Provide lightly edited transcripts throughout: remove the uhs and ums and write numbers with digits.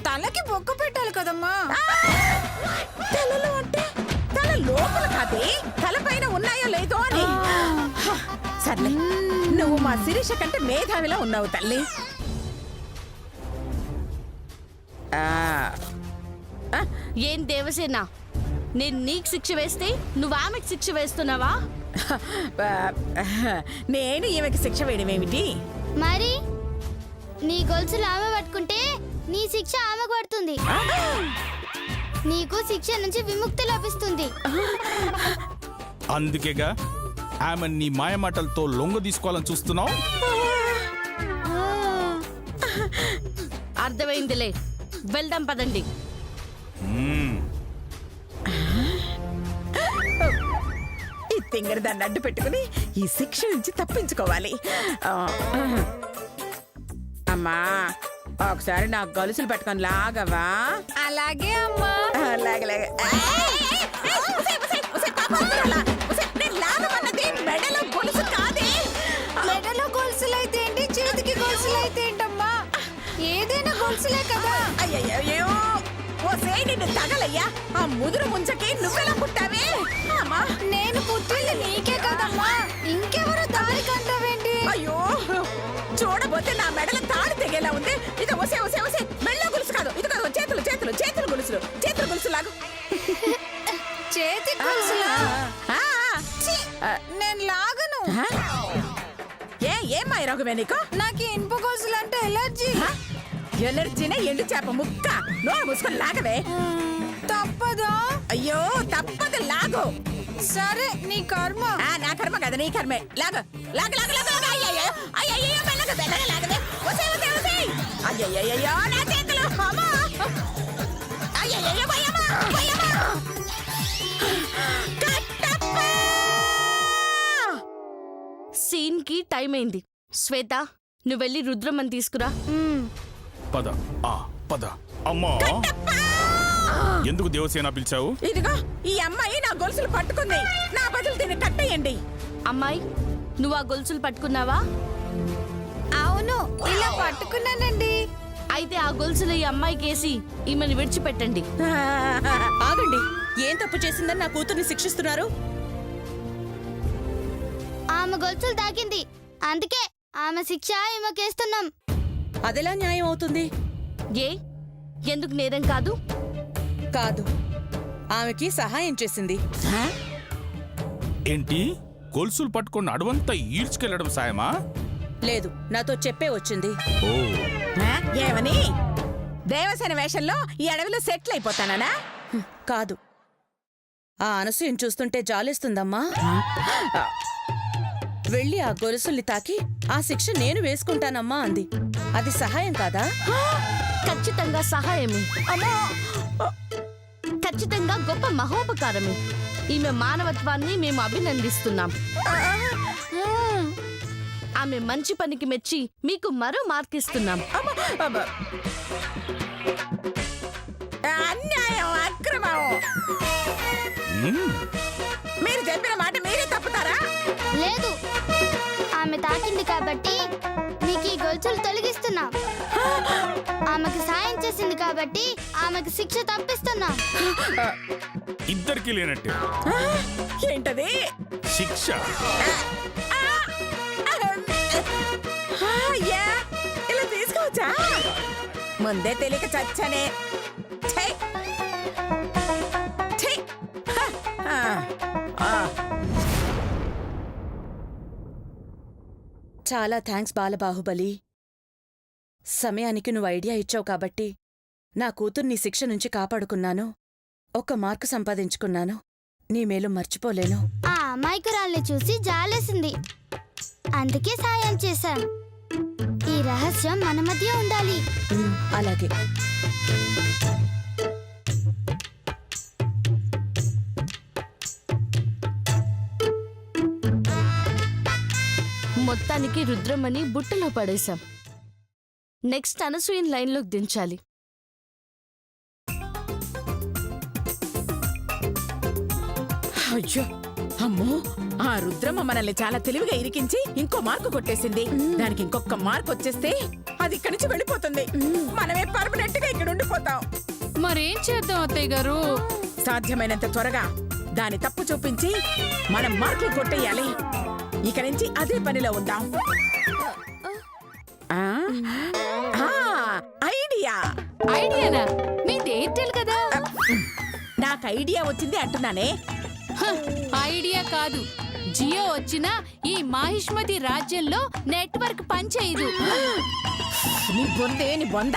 తలకి బొక్క పెట్టాలి కదమ్మా. తలలో అంటే తల లోపల కాదే, తలపైన ఉన్నాయో లేదో అని. సర్లే, నువ్వు మా శిరీష కంటే మేధావిలా ఉన్నావు తల్లి. ఏం దేవసేన, నేను నీకు శిక్ష వేస్తే నువ్వు ఆమెకు శిక్ష వేస్తున్నావా? నేను ఈమెకి శిక్ష వేయడమేమిటి? మరి నీ గొలుసులు ఆమె పట్టుకుంటే నీ శిక్ష ఆమెకు పడుతుంది. నీకు శిక్ష నుంచి విముక్తి లభిస్తుంది. అందుకేగా ఆమె నీ మాయమాటలతో లొంగ తీసుకోవాలని చూస్తున్నావు. అర్థమైందిలే, వెళ్దాం పదండి. ఈ తింగర దాన్ని అడ్డు పెట్టుకుని ఈ శిక్ష నుంచి తప్పించుకోవాలి. అమ్మా, ఒకసారి నాకు గొలుసులు పట్టుకొని లాగవా? అలాగే అమ్మా. అలాగే మెడలో గొలుసు కాదే. మెడలో గొలుసులైతే ఏంటి, చేతికి గొలుసులైతే ఏంటమ్మా? ఏదైనా గొలుసులే కదా. అయ్యయ్యో, ఓసే నిన్ను తగలయ్యా. ఆ ముదురు ముంచకి నువ్వెలా పుట్టావే? అమ్మా, నేను పుట్టింది నీకే కదమ్మా, ఇంకెవరు దారి కంటావేంటి? అయ్యో, చూడబోతే నా మెడల తాడు తెగేలా ఉంది. ఇది ఒసే ఒసే ఒసే, మెళ్ళ గొలుసు కాదు, ఇది కాదు, చేతులు చేతులు చేతులు గొలుసులు, చేతులు గొలుసు లాగు. చేతి గొలుసులా? నేను లాగను. ఏం రోగమే నీకు? నాకు ఇనుప గొలుసులు అంటే ఎలర్జీ. ఎలర్జీనే ఎండు చేప ముక్క. నోరు మూసుకొని లాగవే. తప్పదా? అయ్యో, తప్పదు, లాగు. సరే, నీ కర్మ. నా కర్మ కదా, నీ కర్మే. లాగు లాగు లాగు లాగు. అయ్యయ్యో, మెల్లగా మెల్లగా లాగవే. ఒసే ఒసే ఒసే. అయ్యయ్యో, నా చేతులు. అమ్మా, అయ్యయ్యో, భయమా భయమా. సీన్ కి టైం అయింది. శ్వేత, నువ్వు వెళ్ళి రుద్రమ్మని తీసుకురా. పద పద. అమ్మా, ఎందుకు దేవసేన పిలిచావు? ఇదిగో, ఈ అమ్మాయి నా గొలుసులు పట్టుకుంది. నా బదులు దీన్ని కట్టేయండి. అమ్మాయి, నువ్వు ఆ గొలుసులు పట్టుకున్నావా? అవును, ఇలా పట్టుకున్నానండి. అయితే ఆ గొలుసులు ఈ అమ్మాయికి వేసి ఈమెను విడిచిపెట్టండి. ఆగండి, ఏం తప్పు చేసిందని నా కూతుర్ని శిక్షిస్తున్నారు? ఆమె గొలుసులు తాకింది, అందుకే ఆమె శిక్ష ఈమెకేస్తున్నాం. అదెలా న్యాయం అవుతుంది? ఏ, ఎందుకు నేరం కాదు? కాదు, ఆమెకి సహాయం చేసింది. ఏంటి, గొలుసులు పట్టుకుని అడవంతా ఈడ్చుకెళ్లడం సాయమా? లేదు, నాతో చెప్పే వచ్చింది. ఓ, ఏమని? దేవసేన వేషంలో ఈ అడవిలో సెటిల్ అయిపోతానా? కాదు, ఆ అనసూయను చూస్తుంటే జాలేస్తుందమ్మా. వెళ్ళి ఆ గొలుసుల్ని తాకి ఆ శిక్ష నేను వేసుకుంటానమ్మా అంది. అది సహాయం కాదా? ఖచ్చితంగా సహాయమే. ఖచ్చితంగా గొప్ప మహోపకారమే. ఈమె మానవత్వాన్ని మేము అభినందిస్తున్నాం. ఆమె మంచి పనికి మెచ్చి మీకు మరో మార్క్ ఇస్తున్నాం. అన్యాయం, అక్రమం. మీరు చెప్పిన మాట మీరే తప్పుతారా? లేదు, ఆమె తాకింది కాబట్టి మీకు ఈ గొలుసులు తొలగిస్తున్నాం. ఆమెకు సాయం చేసింది కాబట్టి ఆమెకు శిక్ష తప్పిస్తున్నాం. ఇద్దరికి లేనట్టే. ఏంటది? శిక్ష. ఇలా తీసుకోవచ్చా? ముందే తెలియక చచ్చనే. చాలా థ్యాంక్స్ బాలబాహుబలి. సమయానికి నువ్వు ఐడియా ఇచ్చావు కాబట్టి నా కూతుర్ని శిక్ష నుంచి కాపాడుకున్నాను. 1 మార్కు సంపాదించుకున్నాను. నీ మేలు మర్చిపోలేను. ఆ అమాయకురాల్ని చూసి జాలేసింది, అందుకే సాయం చేశాం. ఈ రహస్యం మన మధ్య ఉండాలి. అలాగే. మొత్తానికి రుద్రమని బుట్టలో పడేశాం. నెక్స్ట్ అనసూయన్ లైన్లోకి దించాలి. అయ్యో, ఆ అమ్మో ఆ రుద్రమ్మ మనల్ని చాలా తెలివిగా ఇరికించి ఇంకో మార్కు కొట్టేసింది. దానికి ఇంకొక మార్కు వచ్చేస్తే అది ఇక్కడి నుంచి వెళ్ళిపోతుంది. మనమే పర్మనెంట్ గా ఇక్కడ ఉండిపోతాం. మరేం చేద్దాం అత్తయ్య గారు? సాధ్యమైనంత త్వరగా దాని తప్పు చూపించి మనం మార్కులు కొట్టేయాలి. ఇక నుంచి అదే పనిలో ఉందాం. ఆ? ఆ, ఐడియా ఐడియానా? మీది ఎయిర్టెల్ కదా? నాకు ఐడియా వచ్చింది అంటున్నానే. హ, ఐడియా కాదు, జియో వచ్చినా ఈ మాహిష్మతి రాజ్యంలో నెట్వర్క్ పనిచేయదు. నీ బొందే నీ బొంద.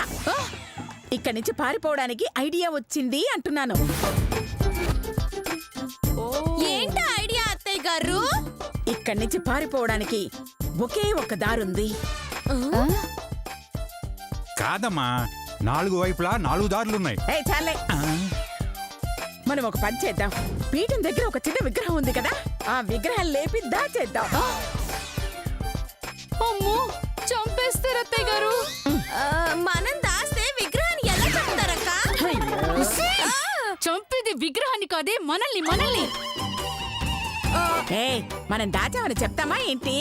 ఇక్కడి నుంచి పారిపోవడానికి ఐడియా వచ్చింది అంటున్నాను. ఏంటి ఐడియా అత్తయ్య గారు? ఇక్కడి నుంచి పారిపోవడానికి ఒకే ఒక దారుంది. కాదమ్మా, 4 వైపులా 4 దారులున్నాయి. ఏ చాలే, మనం ఒక పని చేద్దాం. పీఠం దగ్గర ఒక చిన్న విగ్రహం ఉంది కదా, ఆ విగ్రహం లేపి దాచేద్దాం. అమ్మో, చంపేస్తారు అత్తయ్య గారు. మనం దాస్తే విగ్రహాన్ని ఎలా చెప్తారక్క? చంపేది విగ్రహాన్ని కాదే, మనల్ని. ఏ మనం దాచామని చెప్తామా ఏంటి?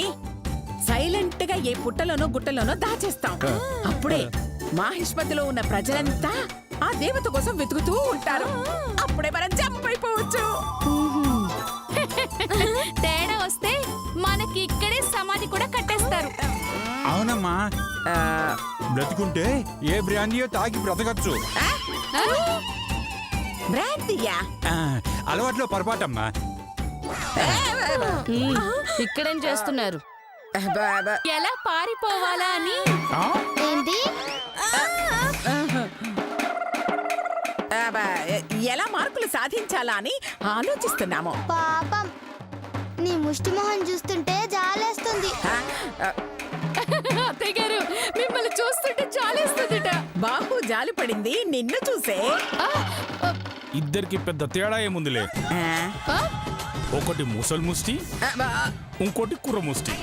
సైలెంట్ గా ఏ పుట్టలోనో గుట్టలోనో దాచేస్తాం. అప్పుడే మాహిష్మతిలో ఉన్న ప్రజలంతా ఆ దేవత కోసం వెతుకుతూ ఉంటారు. అప్పుడే మనం జంప్ అయిపోవచ్చు. తేడా వస్తే మనకి ఇక్కడే సమాధి కూడా కట్టేస్తారు. అవునమ్మా, బ్రతుకుంటే ఏ బ్రాండియో తాగి బ్రతకచ్చు. బ్రాంతియా? అలవాట్లో పొరపాటమ్మా. ఇక్కడేం చేస్తున్నారు? ఎలా పారిపోవాలా అని. ఏంటి? ఎలా మార్కులు సాధించాలా అని ఆలోచిస్తున్నాము. పాపం, నీ ముష్టి మొహం చూస్తుంటే జాలేస్తుంది. అత్తయ్య గారు, మిమ్మల్ని చూస్తుంటే చాలేస్తుందిట. బాహు జాలి పడింది నిన్ను చూసే. ఇద్దరికి పెద్ద తేడా ఏముందిలే. ఒకటి ముసల్ ముష్టి, ఇంకోటి కుర్ర ముష్టి.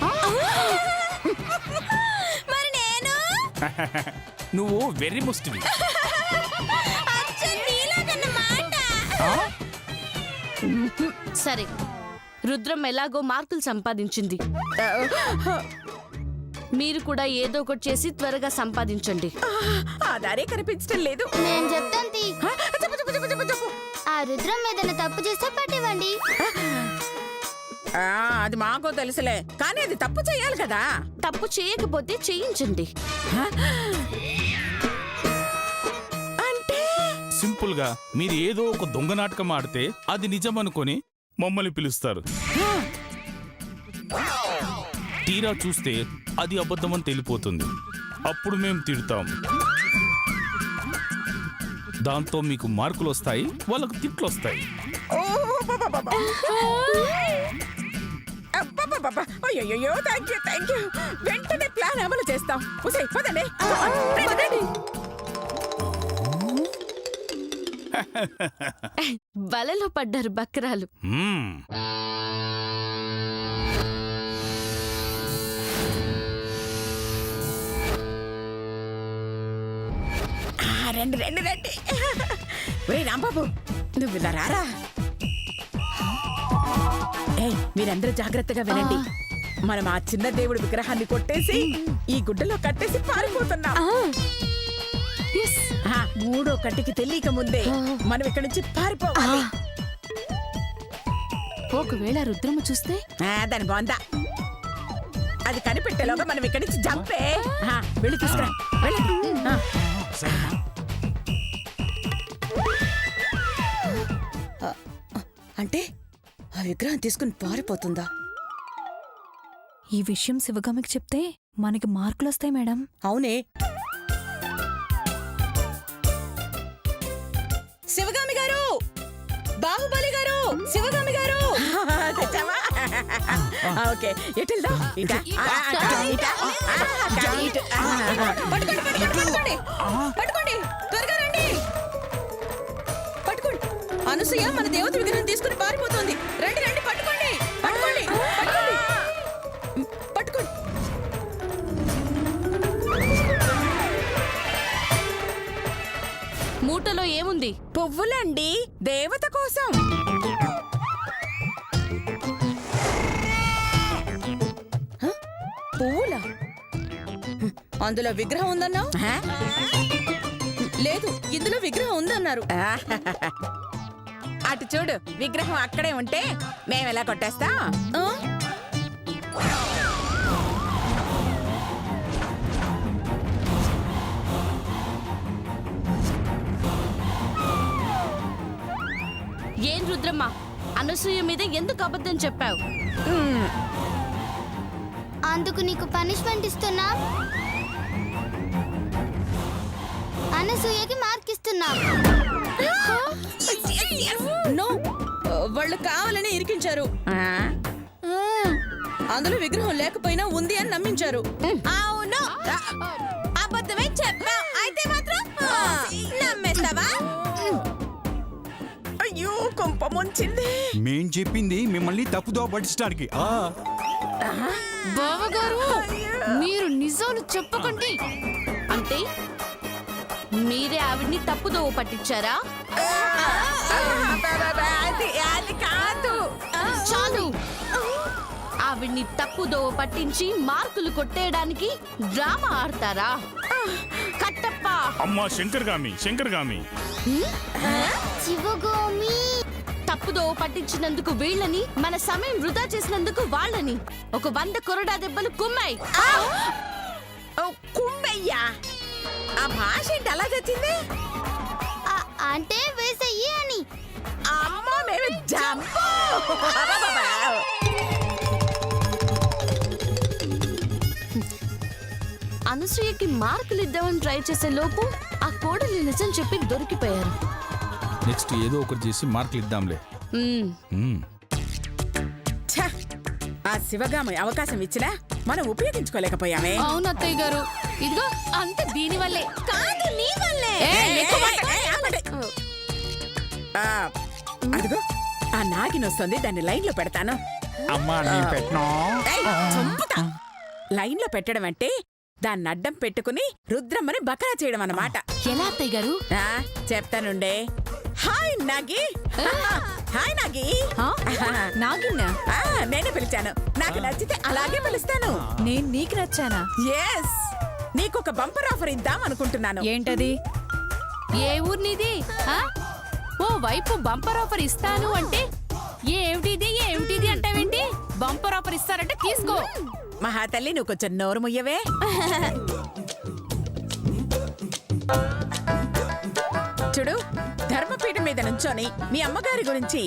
మరి నేను నువ్వు వెర్రి ముష్టివి. సరే, రుద్రం ఎలాగో మార్కులు సంపాదించింది. మీరు కూడా ఏదో ఒకటి చేసి త్వరగా సంపాదించండి. ఆ దారే కనిపించడం లేదు. నేను చెప్తాను తీ. చెప్పు చెప్పు చెప్పు చెప్పు చెప్పు. ఆ రుద్రం ఏదైనా తప్పు చేస్తే పట్టివ్వండి. అది మాకో తెలుసులే, కానీ అది తప్పు చేయాలి కదా. తప్పు చేయకపోతే చేయించండి. అంటే సింపుల్ గా మీరు ఏదో ఒక దొంగ నాటకం ఆడితే అది నిజమనుకొని మమ్మల్ని పిలుస్తారు. తీరా చూస్తే అది అబద్ధమని తెలిపోతుంది. అప్పుడు మేము తిడతాం. దాంతో మీకు మార్కులు వస్తాయి, వాళ్ళకు తిట్లు వస్తాయి. అయ్యో, థ్యాంక్ యూ. వెంటనే ప్లాన్ అమలు చేస్తాం. పదండి. వలలో పడ్డారు బక్రాలు. మ్మ్. రండి రండి రండి. ఒరే రాంబాబు, నువ్వు ఇలా రారా. మీరందరూ జాగ్రత్తగా వినండి. మనం ఆ చిన్న దేవుడి విగ్రహాన్ని కొట్టేసి ఈ గుడ్డలో కట్టేసి పారిపోతున్నాం. మూడో కట్టికి తెలియక ముందే మనం ఇక్కడి నుంచి పారిపోవాలి. ఒకవేళ రుద్రమ్మ చూస్తే? దాని బాగుందా? అది కనిపెట్టేలోగా మనం ఇక్కడి నుంచి జంపే. వెళ్ళి తీసుకురా, వెళ్ళండి. అంటే ఆ విగ్రహం తీసుకుని పారిపోతుందా? ఈ విషయం శివగామికి చెప్తే మనకి మార్కులు వస్తాయి మేడం. అవునే. శివగామి గారు, బాహుబలి గారు, శివగామి గారు. తెచ్చావా? ఓకే, ఎటు వెళ్దాం? పట్టుకోండి, త్వరగా రండి. పట్టుకోండి. అనసూయ మన దేవత విగ్రహం తీసుకుని పారిపోతుంది. రండి రండి, పట్టుకోండి. మూటలో ఏముంది? పువ్వులండి, దేవత కోసం. అందులో విగ్రహం ఉందన్నావు? ఆ? లేదు, ఇందులో విగ్రహం ఉందన్నారు. అటు చూడు, విగ్రహం అక్కడే ఉంటే మేమెలా కొట్టేస్తాం? ఆ? ఏం రుద్రమ్మ, అనసూయ మీద ఎందుకు అబద్ధం చెప్పావు? అందుకు నీకు పనిష్మెంట్ ఇస్తున్నా. అనసూయకి మార్క్ ఇస్తున్నా. నో, వాళ్ళు కావాలని ఇరికించారు. ఆ? అందులో విగ్రహం లేకపోయినా ఉంది అని నమ్మించారు. అవును, అబద్ధమే చెప్పావు. అయితే మాత్రం నమ్మేస్తావా? అయ్యో, కుంప ముంచింది. మేం చెప్పింది మిమ్మల్ని తప్పుదో పట్టించడానికి. బావగారు, మీరు నిజాలు చెప్పకండి. అంటే మీరే ఆవిడ్ని తప్పుదోవ పట్టించారా? అది కాదు. చాలు, ఆవిడ్ని తప్పుదోవ పట్టించి మార్కులు కొట్టేయడానికి డ్రామా ఆడతారా? కట్టప్ప, అమ్మా శంకర్గామి, శంకర్గామి. శివగామి. తప్పుదోవ పట్టించినందుకు వీళ్ళని, మన సమయం వృధా చేసినందుకు వాళ్ళని ఒక 100 కొరడా దెబ్బలు కుమ్మాయి. ఓ, కుమ్మయ్యా, ఆ భాష ఏంటి అలా తెచ్చింది? అంటే వేసయ్యి అని. అమ్మో, మేము జంపు. అనసూయకి మార్కులు ఇద్దామని ట్రై చేసే లోపు ఆ కోడలి నిజం చెప్పి దొరికిపోయారు. నెక్స్ట్ ఏదో ఒకటి చేసి మార్కులు ఇద్దాంలే. మ్మ్. ఛ, ఆ శివగామి అవకాశం ఇచ్చినా మనం ఉపయోగించుకోలేకపోయామే. అవును అత్తయ్య గారు, ఇదిగో అంతే దీని వల్లే. కాదు, నీ వల్లే. ఆపండి. అదిగో, ఆ నాగినొస్తుంది, దాన్ని లైన్ లో పెడతాను. అమ్మా నేను పెట్టను. ఏయ్, చంపుతా. లైన్ లో పెట్టడం అంటే దాన్ని అడ్డం పెట్టుకుని రుద్రమ్మని బకరా చేయడం అన్నమాట. ఎలా అత్తయ్య గారు? చెప్తానుండే. హాయ్ నాగి. హాయ్ నాగి. నాగిన్నా? నేనే పిలిచాను. నాకు నచ్చితే అలాగే పిలుస్తాను. నేను నీకు నచ్చానా? ఎస్, నీకొక బంపర్ ఆఫర్ ఇద్దాం అనుకుంటున్నాను. ఏంటది? ఏ ఊరు నీది? ఓ వైపు బంపర్ ఆఫర్ ఇస్తాను అంటే ఏమిటిది అంటావేంటి? బంపర్ ఆఫర్ ఇస్తారంటే తీసుకో. మహాతల్లి, నువ్వు కొంచెం నోరు ముయ్యవే. చూడు, ధర్మపీఠం మీద నుంచొని మీ అమ్మగారి గురించి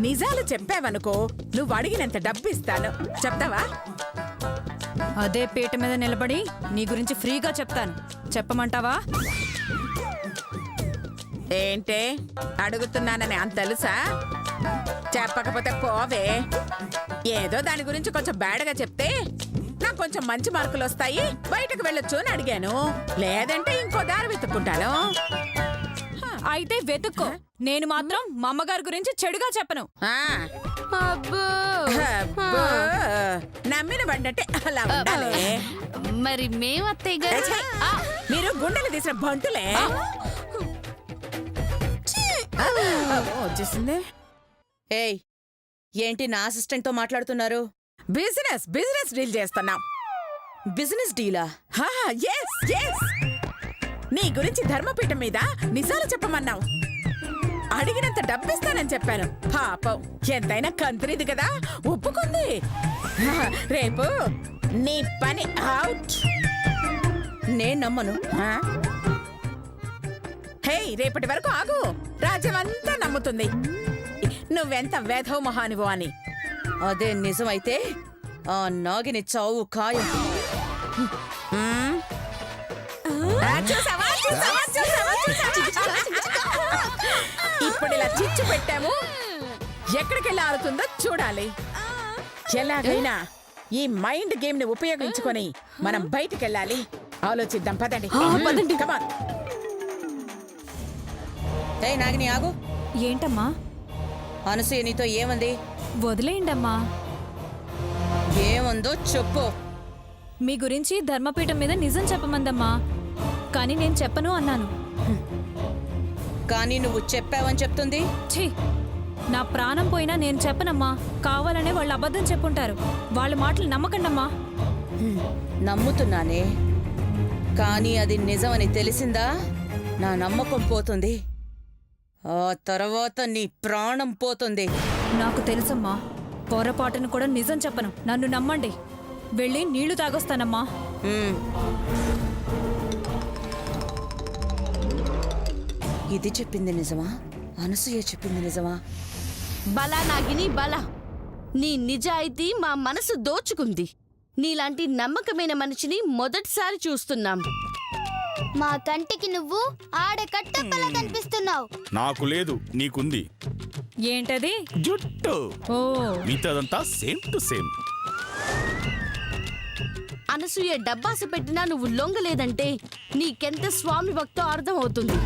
నిజాలు చెప్పావనుకో, నువ్వు అడిగినంత డబ్బు ఇస్తాను. చెప్తావా? అదే పీట మీద నిలబడి నీ గురించి ఫ్రీగా చెప్తాను. చెప్పమంటావా? ఏంటే, అడుగుతున్నానని అంత తెలుసా? చెప్పకపోతే పోవే. ఏదో దాని గురించి కొంచెం బ్యాడ్గా చెప్తే నాకు కొంచెం మంచి మార్కులు వస్తాయి, బయటకు వెళ్ళొచ్చు అని అడిగాను. లేదంటే ఇంకో దారి వెతుక్కుంటాను. అయితే వెతుక్కో. నేను మాత్రం మా అమ్మగారి గురించి చెడుగా చెప్పను. ఆ, అబ్బో, అబ్బో, నమ్మిన బండంటే అలా ఉండాలి. మరి మేము అత్తయ్య గారు ఛే, మీరు గుండెలు తీసిన బంటులే. వచ్చేసింది. ఏయ్, ఏంటి నా అసిస్టెంట్ తో మాట్లాడుతున్నారు? బిజినెస్ డీల్ చేస్తున్నాం. బిజినెస్ డీలా? ఎస్ ఎస్, నీ గురించి ధర్మపీఠం మీద నిజాలు చెప్పమన్నావు. అడిగినంత డబ్బిస్తానని చెప్పాను. పాపం, ఎంతైనా కంత్రిది కదా, ఒప్పుకుంది. రేపు నీ పని అవుట్. నేను నమ్మను. హే, రేపటి వరకు ఆగు. రాజ్యమంతా నమ్ముతుంది నువ్వెంత వేధవ మొహానివో అని. అదే నిజమైతే ఆ నాగిని చావు ఖాయం. చూసావా? ఇప్పుడు ఇలా చిచ్చు పెట్టాము, ఎక్కడికెళ్ళి ఆడుతుందో చూడాలి. ఎలాగైనా ఈ మైండ్ గేమ్ ని ఉపయోగించుకొని మనం బయటికెళ్ళాలి. ఆలోచిద్దాం, పదండి. కమాన్. ఏయ్ నాగిని, ఆగు. ఏంటమ్మా? అనసూయ నీతో ఏమంది? వదిలేయండమ్మా. ఏముందో చెప్పు. మీ గురించి ధర్మపీఠం మీద నిజం చెప్పమందమ్మా, కానీ నేను చెప్పను అన్నాను. కానీ నువ్వు చెప్పావని చెప్తుంది. ఛీ, నా ప్రాణం పోయినా నేను చెప్పనమ్మా. కావాలనే వాళ్ళు అబద్ధం చెప్పుంటారు. వాళ్ళ మాటలు నమ్మకండమ్మా. నమ్ముతున్నానే, కానీ అది నిజమని తెలిసిందా నా నమ్మకం పోతుంది. ఆ తర్వాత నీ ప్రాణం పోతుంది. నాకు తెలుసమ్మా, పొరపాటును కూడా నిజం చెప్పను. నన్ను నమ్మండి. వెళ్ళి నీళ్లు తాగొస్తానమ్మా. మ్మ్. ఇది చెప్పింది నిజమా? అనసూయ చెప్పింది నిజమా? బలా నాగిని బలా, నీ నిజాయితీ మా మనసు దోచుకుంది. నీలాంటి నమ్మకమైన మనిషిని మొదటిసారి చూస్తున్నాం. మా కంటికి నువ్వు ఆడ కట్టప్పలా కనిపిస్తున్నావు. నాకు లేదు, నీకుంది. ఏంటది? జుట్టు. ఓ, మిగతాదంతా సేమ్ టు సేమ్. అనసూయ డబ్బాస పెట్టినా నువ్వు లొంగలేదంటే నీకెంత స్వామి భక్తో అర్థం అవుతుంది.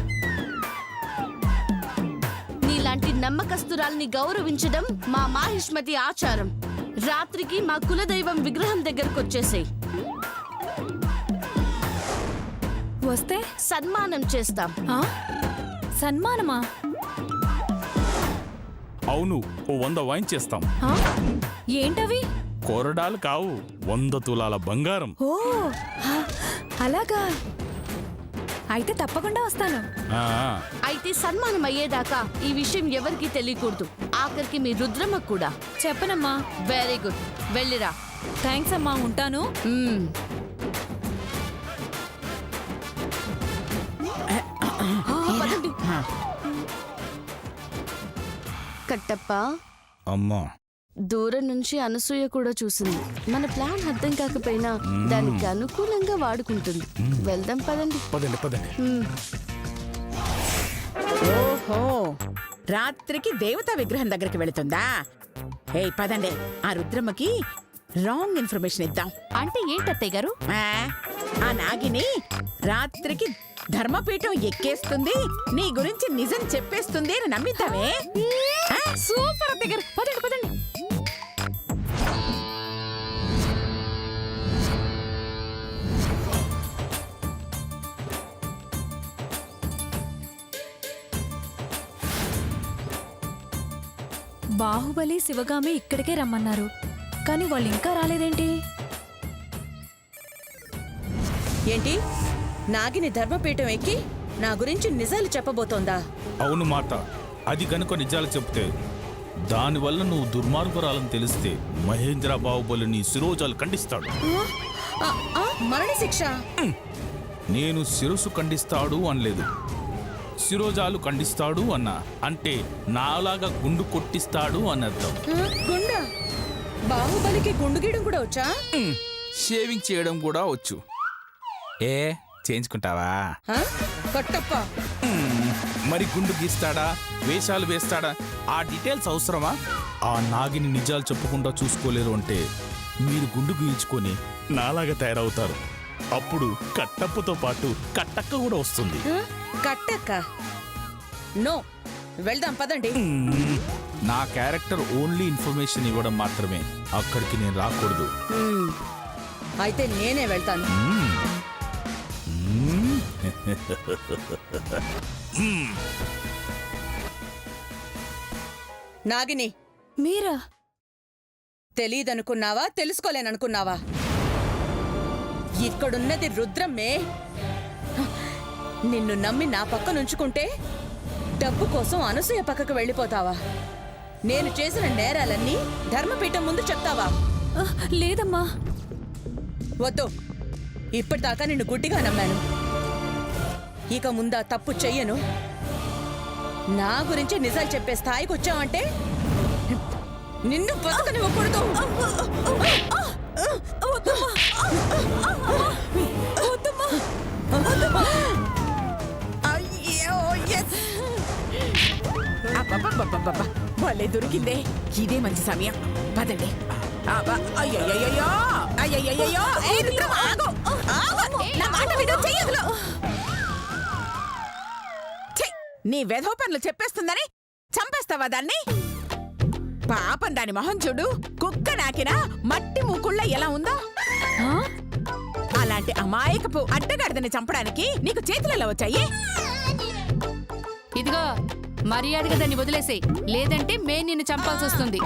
నీలాంటి నమ్మకస్తురాల్ని గౌరవించడం మా మాహిష్మతి ఆచారం. రాత్రికి మా కులదైవం విగ్రహం దగ్గరకొచ్చేసేయ్. వస్తే సన్మానం చేస్తాం. ఆ? సన్మానమా? అవును, ఓ 100 వైన్ చేస్తాం. ఆ? ఏంటవి? కొరడాలు కావు, 100 తులాల బంగారం. ఓ, ఆ, అలాగా. అయితే తప్పకుండా వస్తాను. ఆ, అయితే సన్మానం అయ్యేదాకా ఈ విషయం ఎవరికీ తెలియకూడదు. ఆఖరికి మీ రుద్రమ్మ కూడా. చెప్పనమ్మా. వెరీ గుడ్, వెళ్ళిరా. థ్యాంక్స్ అమ్మా, ఉంటాను. మ్మ్. పదండి. కట్టప్ప, అమ్మా. దూరం నుంచి అనసూయ కూడా చూసింది. మన ప్లాన్ అర్థం కాకపోయినా దానికి అనుకూలంగా వాడుకుంటుంది. వెళ్దాం పదండి. పదండి పదండి. మ్మ్. ఓహో, రాత్రికి దేవతా విగ్రహం దగ్గరికి వెళుతుందా? ఏయ్ పదండి, ఆ రుద్రమ్మకి రాంగ్ ఇన్ఫర్మేషన్ ఇద్దాం. అంటే ఏంటత్తయ్య గారు? ఆ నాగిని రాత్రికి ధర్మపీఠం ఎక్కేస్తుంది, నీ గురించి నిజం చెప్పేస్తుంది అని నమ్మిద్దామే. సూపర్ అత్తయ్య గారు, పదండి పదండి. బాహుబలి శివగామి ఇక్కడికే రమ్మన్నారు, కానీ వాళ్ళు ఇంకా రాలేదేంటి? ఏంటి, నాగిని ధర్మపీఠం ఎక్కి నా గురించి నిజాలు చెప్పబోతోందా? అవును మాత, అది కనుక నిజాలు చెప్తే దానివల్ల నువ్వు దుర్మార్గురాలని తెలిస్తే మహేంద్ర బాహుబలిని శిరోజాలు ఖండిస్తాడు. మరణ శిక్ష? నేను శిరస్సు ఖండిస్తాడు అనలేదు, శిరోజాలు ఖండిస్తాడు అన్నా. అంటే నాలాగా గుండు కొట్టిస్తాడు అని అర్థం. గుండా? బాహుబలికి గుండు గీయడం కూడా వచ్చా? షేవింగ్ చేయడం కూడా వచ్చు. ఏ చేయించుకుంటావా? కట్టప్ప మరి గుండు గీస్తాడా, వేషాలు వేస్తాడా, ఆ డీటెయిల్స్ అవసరమా? ఆ నాగిని నిజాలు చెప్పకుండా చూసుకోలేరు అంటే మీరు గుండు గీయించుకొని నాలాగా తయారవుతారు. అప్పుడు కట్టప్పతో పాటు కట్టక్క కూడా వస్తుంది. కట్టక్క? నో, వెళ్దాం పదండి. నా క్యారెక్టర్ ఓన్లీ ఇన్ఫర్మేషన్ ఇవ్వడం మాత్రమే, అక్కడికి నేను రాకూడదు. అయితే నేనే వెళ్తాను. నాగిని, మీరా? తెలీదనుకున్నావా, తెలుసుకోలేననుకున్నావా? ఇక్కడున్నది రుద్రమ్మే. నిన్ను నమ్మి నా పక్కనుంచుకుంటే డబ్బు కోసం అనసూయ పక్కకు వెళ్ళిపోతావా? నేను చేసిన నేరాలన్నీ ధర్మపీఠం ముందు చెప్తావా? లేదమ్మా. వద్దు, ఇప్పటిదాకా నిన్ను గుడ్డిగా నమ్మాను. ఇక ముందా తప్పు చెయ్యను. నా గురించి నిజాలు చెప్పే స్థాయికి వచ్చావంటే నిన్ను బతకనివ్వకూడదు. అయ్యో, yes. అబ్బబ్బబ్బబ్బబ్బ, భలే దొరికిందే. ఇదే మంచి సమయం, పదండి. అయ్యయ్యయ్యో, అయ్యయ్యయ్యో, ఏయ్ రుద్రమ్మ, ఆగు, ఆగు, నా మాట విను, చెయ్యదులు. నీ వెధవ పనులు చెప్పేస్తుందని చంపేస్తావా దాన్ని? పాపం దాని మొహం చూడు, కుక్క నాకిన మట్టి మూకుళ్ళ ఎలా ఉందో. అలాంటి అమాయకపు అడ్డగాడిదని చంపడానికి నీకు చేతులలో వచ్చాయి. ఇదిగో మర్యాదగా దాన్ని వదిలేసేయ్, లేదంటే మే నిన్ను చంపాల్సి వస్తుంది.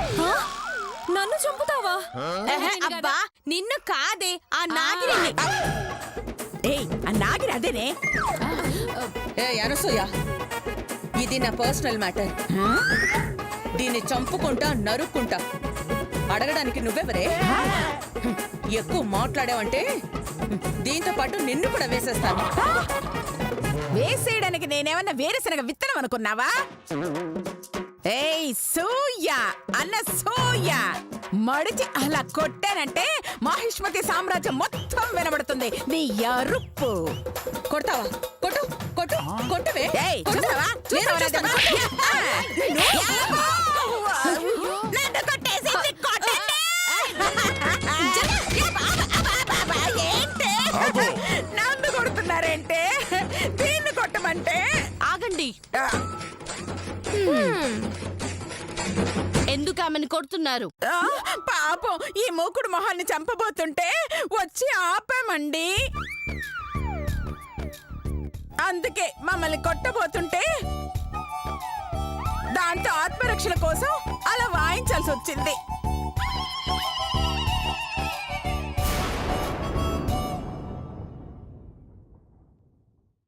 నన్ను చంపుతావా? అబ్బా, నిన్ను కాదే, ఆ నాగిని. ఏయ్, ఆ నాగిని అదేనే. ఏ అనసూయ, ఇది నా పర్సనల్ మ్యాటర్. దీన్ని చంపుకుంటా నరుక్కుంటా. అడగడానికి నువ్వెవరే? ఎక్కువ మాట్లాడావంటే దీంతో పాటు నిన్ను కూడా వేసేస్తాను. వేసేయడానికి నేనేమన్నా వేరుశనగ విత్తనం అనుకున్నావా? ఏయ్ సూయ అన్న సూయ, మడిచి అలా కొట్టానంటే మహిష్మతి సామ్రాజ్యం మొత్తం వినబడుతుంది. నీ అరుపు. కొడతావా? కొట్టు కొట్టు కొట్టువే. ఏయ్, కొట్టు. చూసావా? నేను చూసావా చూస్తాను. నన్ను కొట్టేసింది, కొట్టండి. ఏంటి నన్ను కొడుతున్నారేంటే? దీన్ని కొట్టమంటే ఆగండి. ఎందుకు ఆమెను కొడుతున్నారు? పాపం ఈ మూకుడు మొహాన్ని చంపబోతుంటే వచ్చి ఆపామండి. అందుకే మమ్మల్ని కొట్టబోతుంటే దాంతో ఆత్మరక్షణ కోసం అలా వాయించాల్సి వచ్చింది.